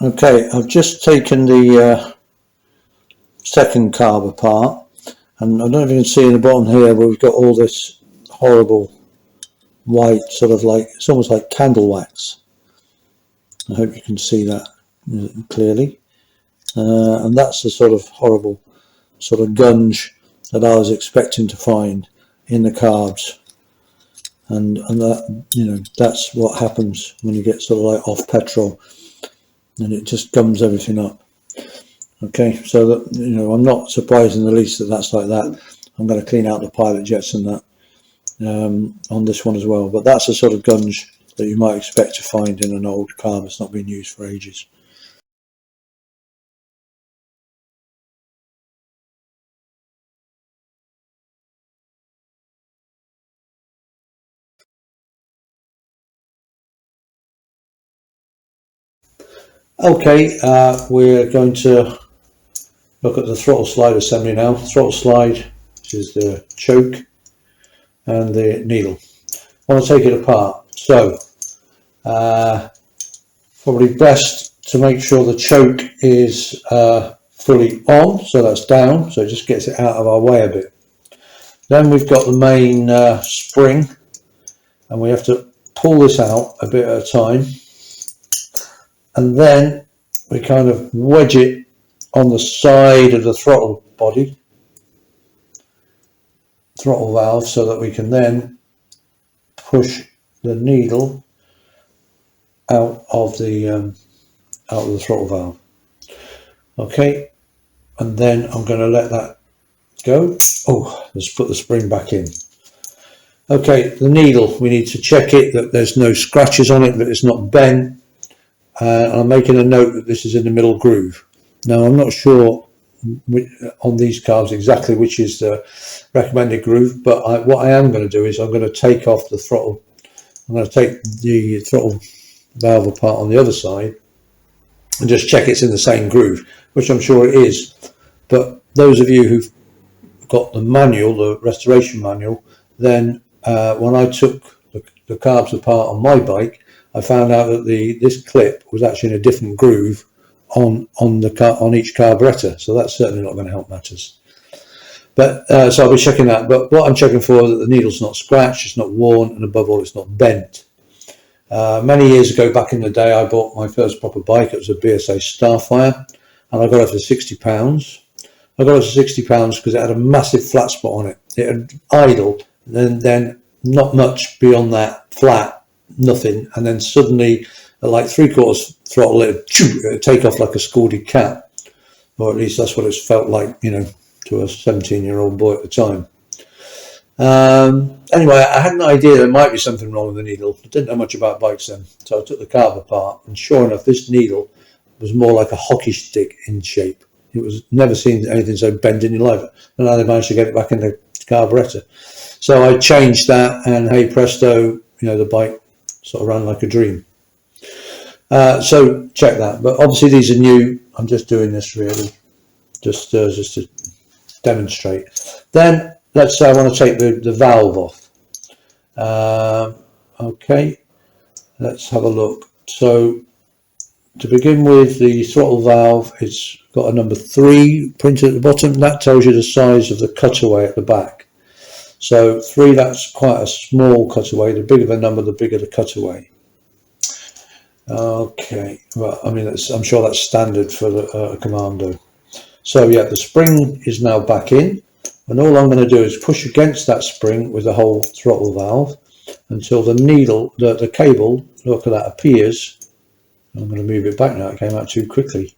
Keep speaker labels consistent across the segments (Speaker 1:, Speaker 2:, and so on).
Speaker 1: Okay, I've just taken the second carb apart, and I don't know if you can see in the bottom here where we've got all this horrible white, sort of like, it's almost like candle wax. I hope you can see that clearly. And that's the sort of horrible sort of gunge that I was expecting to find in the carbs. And that, you know, that's what happens when you get sort of like off petrol, and it just gums everything up. Okay, so that, you know, I'm not surprised in the least that that's like that. I'm going to clean out the pilot jets and that on this one as well, but that's the sort of gunge that you might expect to find in an old carb that's not been used for ages. Okay, we're going to look at the throttle slide assembly now. Throttle slide, which is the choke, and the needle. I want to take it apart. So probably best to make sure the choke is fully on, so that's down, so it just gets it out of our way a bit. Then we've got the main spring, and we have to pull this out a bit at a time, and then we kind of wedge it on the side of the throttle body, throttle valve, so that we can then push the needle out of the throttle valve. Okay, and then I'm going to let that go. Oh, let's put the spring back in. Okay, the needle, we need to check it that there's no scratches on it, that it's not bent. I'm making a note that this is in the middle groove. Now, I'm not sure on these carbs exactly which is the recommended groove, but what I am going to do is I'm going to take off the throttle. I'm going to take the throttle valve apart on the other side and just check it's in the same groove, which I'm sure it is. But those of you who've got the manual, the restoration manual, then when I took the carbs apart on my bike, I found out that this clip was actually in a different groove on each carburettor, so that's certainly not going to help matters. But so I'll be checking that. But what I'm checking for is that the needle's not scratched, it's not worn, and above all, it's not bent. Many years ago, back in the day, I bought my first proper bike. It was a BSA Starfire, and I got it for £60. I got it for £60 because it had a massive flat spot on it. It had idle, then not much beyond that flat, nothing, and then suddenly at like 3/4 throttle it'd take off like a scalded cat, or at least that's what it felt like, you know, to a 17-year-old boy at the time. Anyway, I had an idea there might be something wrong with the needle. I didn't know much about bikes then, so I took the carb apart, and sure enough, this needle was more like a hockey stick in shape. It was never seen anything so bent in your life, and now they managed to get it back in the carburettor. So I changed that, and hey presto, you know, the bike sort of ran like a dream. So check that. But obviously these are new. I'm just doing this really, just to demonstrate. Then let's say I want to take the valve off. Okay, let's have a look. So to begin with, the throttle valve, it's got a number 3 printed at the bottom. That tells you the size of the cutaway at the back. So 3, that's quite a small cutaway. The bigger the number, the bigger the cutaway. Okay, well, I mean, I'm sure that's standard for the Commando. So yeah, the spring is now back in, and all I'm going to do is push against that spring with the whole throttle valve until the needle, the cable, look at that, appears. I'm going to move it back now. It came out too quickly.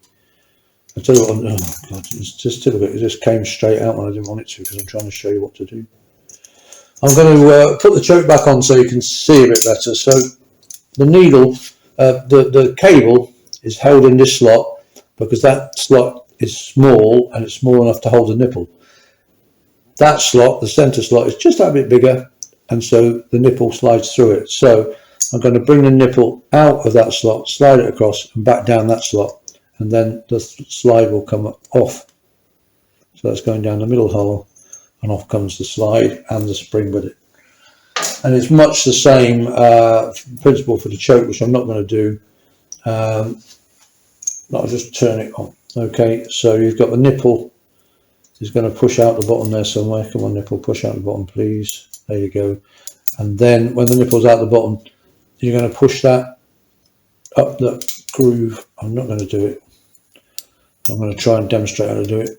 Speaker 1: I tell you what, oh God, it's just difficult. It just came straight out when I didn't want it to, because I'm trying to show you what to do. I'm going to put the choke back on so you can see a bit better. So the needle, the cable is held in this slot because that slot is small, and it's small enough to hold the nipple. That slot, the center slot, is just that bit bigger, and so the nipple slides through it. So I'm going to bring the nipple out of that slot, slide it across and back down that slot, and then the slide will come off. So that's going down the middle hole, and off comes the slide and the spring with it. And it's much the same principle for the choke, which I'm not going to do. I'll just turn it on. Okay, so you've got the nipple is going to push out the bottom there somewhere. Come on, nipple, push out the bottom, please. There you go. And then when the nipple's out the bottom, you're going to push that up the groove. I'm not going to do it. I'm going to try and demonstrate how to do it.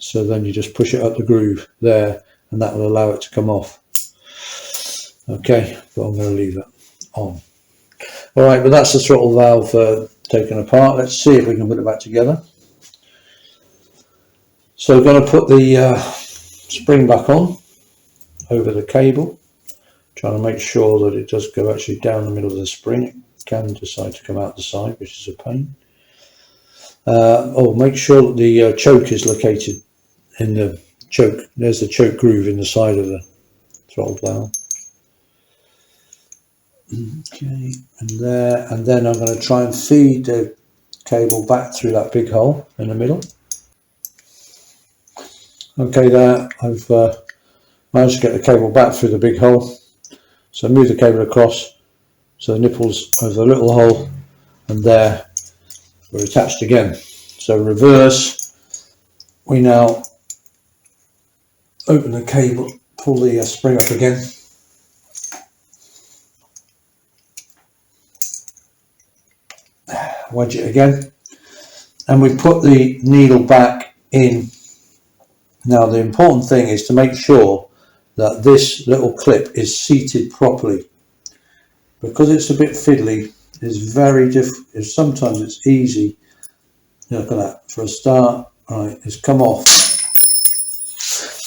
Speaker 1: So then you just push it up the groove there, and that will allow it to come off. Okay, but I'm going to leave that on. All right, but that's the throttle valve taken apart. Let's see if we can put it back together. So we're going to put the spring back on over the cable, trying to make sure that it does go actually down the middle of the spring. It can decide to come out the side, which is a pain. Make sure that the choke is located in the choke. There's the choke groove in the side of the throttle valve. Okay, and there, and then I'm going to try and feed the cable back through that big hole in the middle. Okay, there, I've managed to get the cable back through the big hole. So move the cable across, so the nipples over the little hole, and there we're attached again. So reverse, we now open the cable, pull the spring up again. Wedge it again, and we put the needle back in. Now the important thing is to make sure that this little clip is seated properly, because it's a bit fiddly. It's very difficult. Sometimes it's easy. Look at that. For a start, right, it's come off.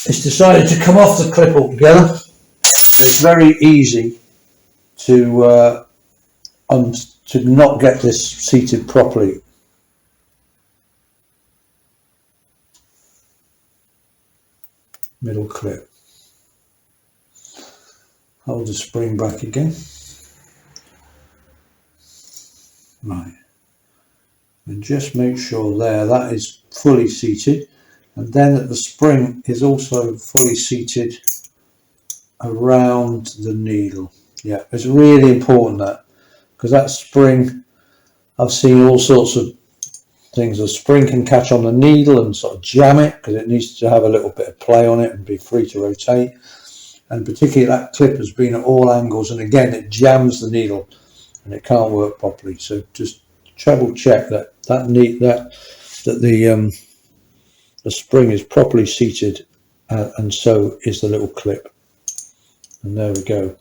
Speaker 1: It's decided to come off the clip altogether. It's very easy to not get this seated properly. Middle clip. Hold the spring back again. Right. And just make sure there that is fully seated, and then that the spring is also fully seated around the needle. Yeah, it's really important that, because that spring, I've seen all sorts of things. The spring can catch on the needle and sort of jam it, because it needs to have a little bit of play on it and be free to rotate. And particularly that clip has been at all angles, and again it jams the needle and it can't work properly. So just treble check that the spring is properly seated, and so is the little clip. And there we go.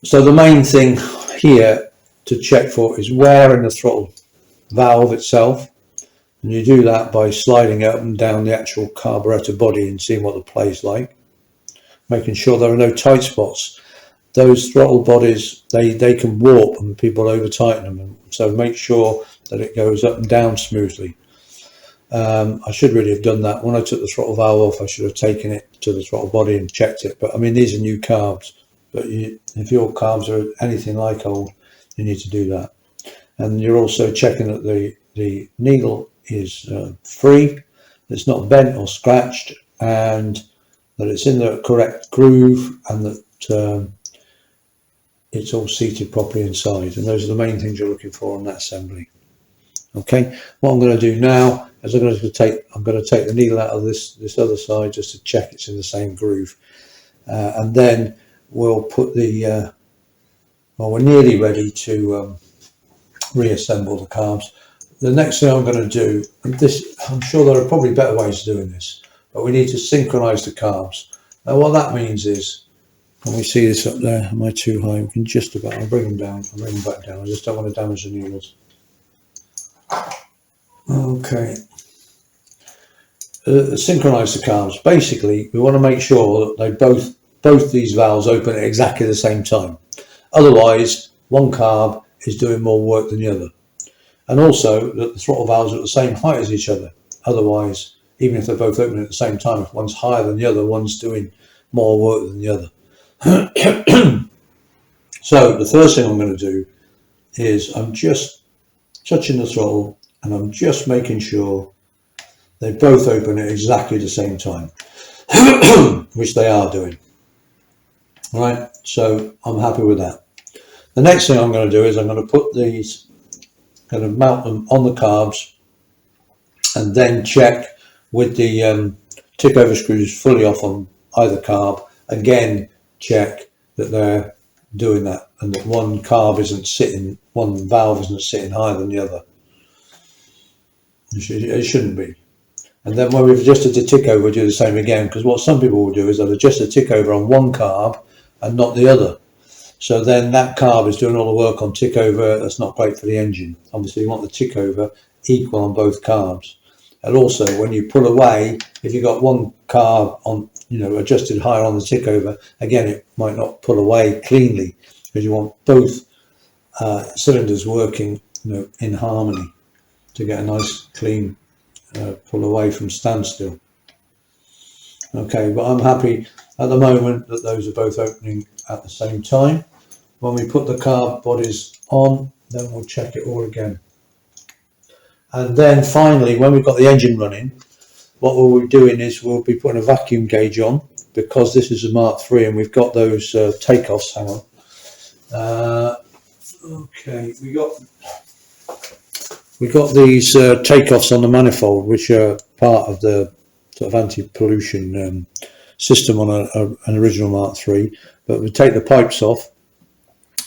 Speaker 1: So the main thing here to check for is where in the throttle valve itself, and you do that by sliding up and down the actual carburettor body and seeing what the play is like, making sure there are no tight spots. Those throttle bodies, they can warp and people over tighten them, and so make sure that it goes up and down smoothly. I should really have done that when I took the throttle valve off. I should have taken it to the throttle body and checked it, but I mean, these are new carbs, but if your carbs are anything like old, you need to do that. And you're also checking that the needle is free, it's not bent or scratched, and that it's in the correct groove, and that it's all seated properly inside. And those are the main things you're looking for on that assembly. Okay, what I'm going to do now is I'm going to take the needle out of this other side just to check it's in the same groove, and then we'll put the we're nearly ready to reassemble the carbs. The next thing I'm going to do, and this, I'm sure there are probably better ways of doing this, but we need to synchronize the carbs. Now what that means is, can we see this up there? Am I too high? We can just about, I'll bring them down, I'll bring them back down. I just don't want to damage the needles. Okay. Synchronize the carbs. Basically, we want to make sure that they both these valves open at exactly the same time. Otherwise, one carb is doing more work than the other. And also that the throttle valves are at the same height as each other. Otherwise, even if they're both opening at the same time, if one's higher than the other, one's doing more work than the other. So the first thing I'm going to do is I'm just touching the throttle and I'm just making sure they both open at exactly the same time, which they are doing. Right, so I'm happy with that. The next thing I'm going to do is I'm going to put these going to mount them on the carbs and then check with the tick over screws fully off on either carb. Again, check that they're doing that and that one valve isn't sitting higher than the other. It shouldn't be. And then when we've adjusted the tick over, we'll do the same again, because what some people will do is they'll adjust the tick over on one carb and not the other. So then that carb is doing all the work on tick over. That's not great for the engine. Obviously you want the tick over equal on both carbs. And also when you pull away, if you've got one carb on, adjusted higher on the tick over, again, it might not pull away cleanly, because you want both cylinders working, in harmony to get a nice clean pull away from standstill. Okay, but I'm happy at the moment that those are both opening at the same time. When we put the carb bodies on, then we'll check it all again. And then finally, when we've got the engine running, what we'll be doing is we'll be putting a vacuum gauge on, because this is a Mark III and we've got those takeoffs. Hang on. Okay, we got these takeoffs on the manifold, which are part of the sort of anti-pollution system on an original Mark III. But we take the pipes off,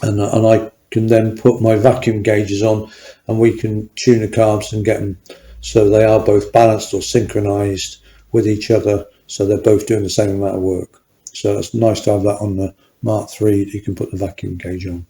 Speaker 1: and I can then put my vacuum gauges on, and we can tune the carbs and get them so they are both balanced or synchronized with each other, so they're both doing the same amount of work. So it's nice to have that on the Mark III. You can put the vacuum gauge on.